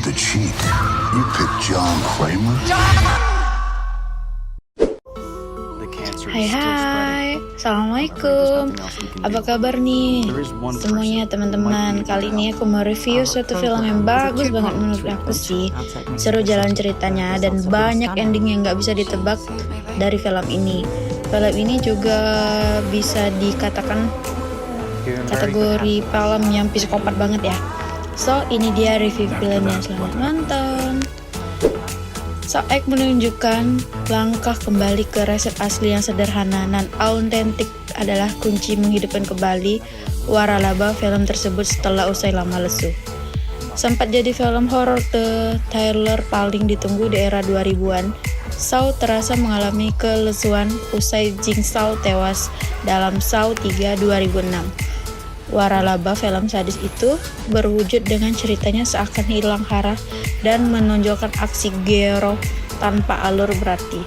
the cheat. You picked John Kramer? Hai, Assalamualaikum. Apa kabar nih semuanya teman-teman? Kali ini aku mau review suatu film yang bagus banget menurut aku sih. Seru jalan ceritanya dan banyak ending yang gak bisa ditebak dari film ini. Film ini juga bisa dikatakan kategori film yang psikopat banget ya. So, ini dia review filmnya. Selamat nonton. Saek menunjukkan langkah kembali ke resep asli yang sederhana dan autentik adalah kunci menghidupkan kembali waralaba film tersebut setelah usai lama lesu. Sempat jadi film horor thriller paling ditunggu di era 2000-an, Saw terasa mengalami kelesuan usai Jigsaw tewas dalam Saw 3 2006. Waralaba film sadis itu berwujud dengan ceritanya seakan hilang arah dan menonjolkan aksi gero tanpa alur berarti.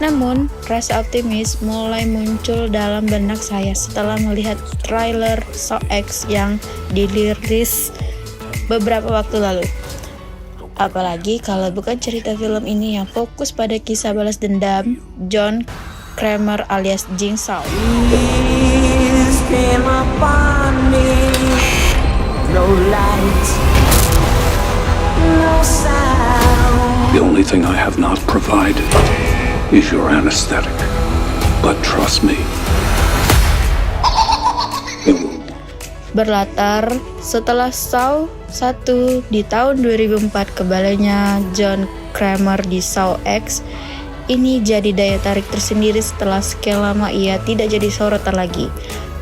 Namun, rasa optimis mulai muncul dalam benak saya setelah melihat trailer Saw X yang dirilis beberapa waktu lalu. Apalagi kalau bukan cerita film ini yang fokus pada kisah balas dendam John Kramer alias Jigsaw. Came upon me, no light, no sound. The only thing I have not provided is your anesthetic. But trust me, it will. Berlatar setelah Saw 1 di tahun 2004, kembalinya John Kramer di Saw X ini jadi daya tarik tersendiri setelah sekian lama ia tidak jadi sorotan lagi.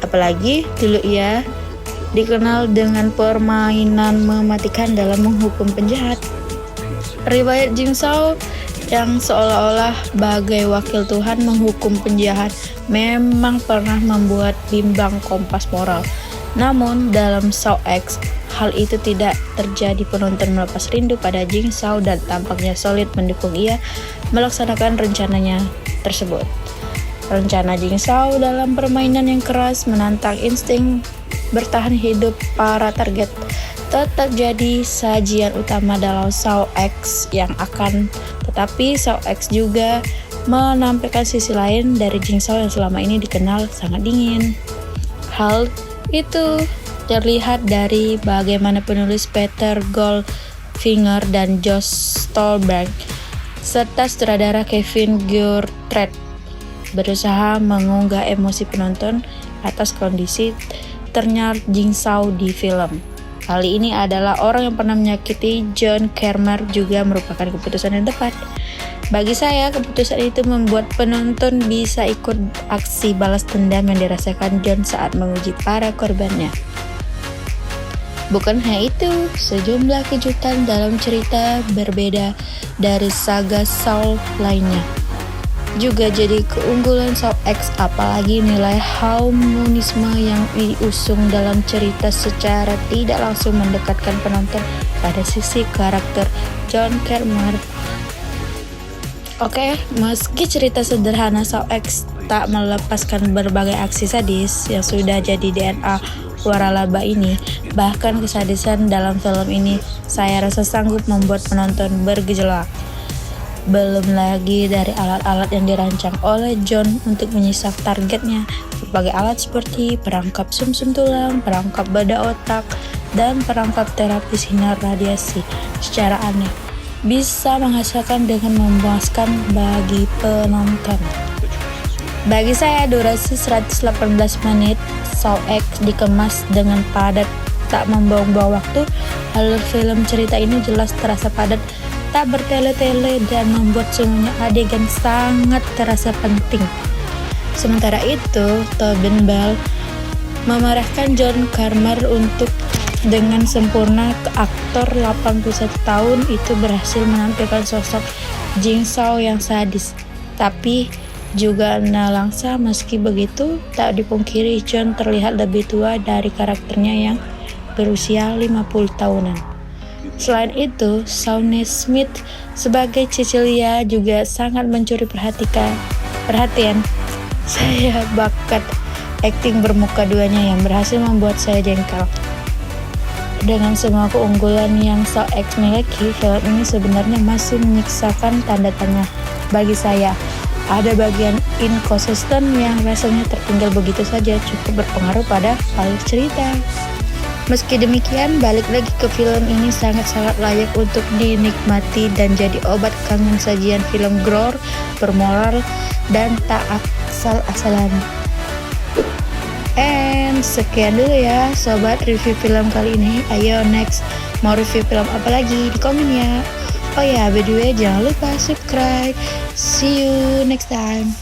Apalagi dulu ia dikenal dengan permainan mematikan dalam menghukum penjahat. Riwayat Jigsaw yang seolah-olah bagai wakil Tuhan menghukum penjahat memang pernah membuat bimbang kompas moral. Namun dalam Saw X, hal itu tidak terjadi. Penonton melepas rindu pada Jigsaw dan tampaknya solid mendukung ia melaksanakan rencananya tersebut. Rencana Jigsaw dalam permainan yang keras menantang insting bertahan hidup para target tetap jadi sajian utama dalam Saw X tetapi Saw X juga menampilkan sisi lain dari Jigsaw yang selama ini dikenal sangat dingin. Hal itu terlihat dari bagaimana penulis Peter Goldfinger dan Josh Stolberg serta sutradara Kevin Georgett berusaha mengunggah emosi penonton atas kondisi ternyata Jigsaw di film. Kali ini adalah orang yang pernah menyakiti John Kramer juga merupakan keputusan yang tepat. Bagi saya, keputusan itu membuat penonton bisa ikut aksi balas dendam yang dirasakan John saat menguji para korbannya. Bukan hanya itu, sejumlah kejutan dalam cerita berbeda dari saga Saw lainnya juga jadi keunggulan Saw X, apalagi nilai humanisme yang diusung dalam cerita secara tidak langsung mendekatkan penonton pada sisi karakter John Kramer. Oke, meski cerita sederhana Saw X tak melepaskan berbagai aksi sadis yang sudah jadi DNA waralaba ini, bahkan kesadisan dalam film ini saya rasa sanggup membuat penonton bergejolak. Belum lagi dari alat-alat yang dirancang oleh John untuk menyisap targetnya. Berbagai alat seperti perangkap sumsum tulang, perangkap bedah otak, dan perangkap terapi sinar radiasi secara aneh bisa menghasilkan dengan memuaskan bagi penonton. Bagi saya, durasi 118 menit Saw X dikemas dengan padat, tak membuang-buang waktu. Alur film cerita ini jelas terasa padat, tak bertele-tele, dan membuat semuanya adegan sangat terasa penting. Sementara itu, Tobin Bell memerankan John Kramer untuk dengan sempurna. Aktor 81 tahun itu berhasil menampilkan sosok Jigsaw yang sadis, tapi juga nelangsa. Meski begitu, tak dipungkiri John terlihat lebih tua dari karakternya yang berusia 50 tahunan. Selain itu, Shawnee Smith sebagai Cecilia juga sangat mencuri perhatian. Saya bakat akting bermuka duanya yang berhasil membuat saya jengkel. Dengan semua keunggulan yang Saw X miliki, film ini sebenarnya masih menyisakan tanda tanya bagi saya. Ada bagian inkonsisten yang rasanya tertinggal begitu saja, cukup berpengaruh pada alur cerita. Meski demikian, balik lagi ke film ini sangat-sangat layak untuk dinikmati dan jadi obat kangen sajian film gore, bermoral, dan tak asal-asalan. And sekian dulu ya sobat review film kali ini. Ayo next, mau review film apa lagi di komen ya. Oh ya, by the way jangan lupa subscribe. See you next time.